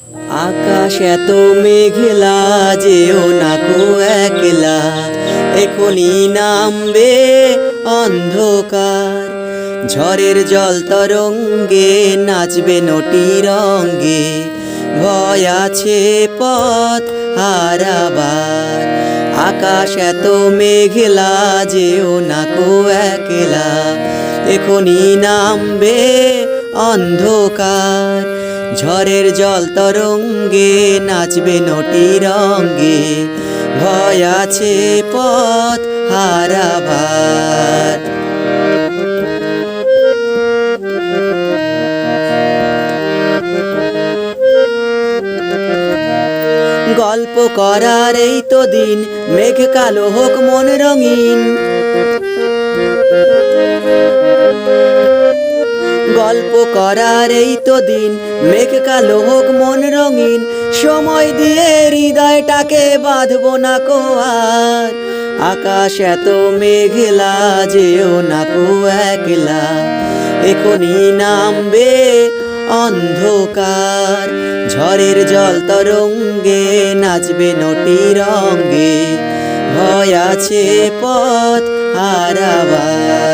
আকাশ এত মেঘলা যেও না কো একলা, এখনই নামবে অন্ধকার। ঝড়ের জল তরঙ্গে নাচবে নটি রঙ্গে, ভয় আছে পথ হারাবার। আকাশ এত মেঘলা যেও না কো একলা, এখনই নামবে অন্ধকার। ঝড়ের জল তরঙ্গে নাচবে নটি রঙ্গে, ভয় আছে পথ হারাবার। গল্প করার এই তো দিন, মেঘ কালো হোক মন রঙিন। গল্প করার এই তো দিন, মেঘ কালো হোক মন রঙিন। সময় দিয়ে হৃদয়টাকে বাঁধবো না কো আর। আকাশ এত মেঘলা যেও না কো একলা, এখনই নামবে অন্ধকার। ঝড়ের জল তরঙ্গে নাচবে নটি রঙ্গে, ভয় আছে পথ হারাবার।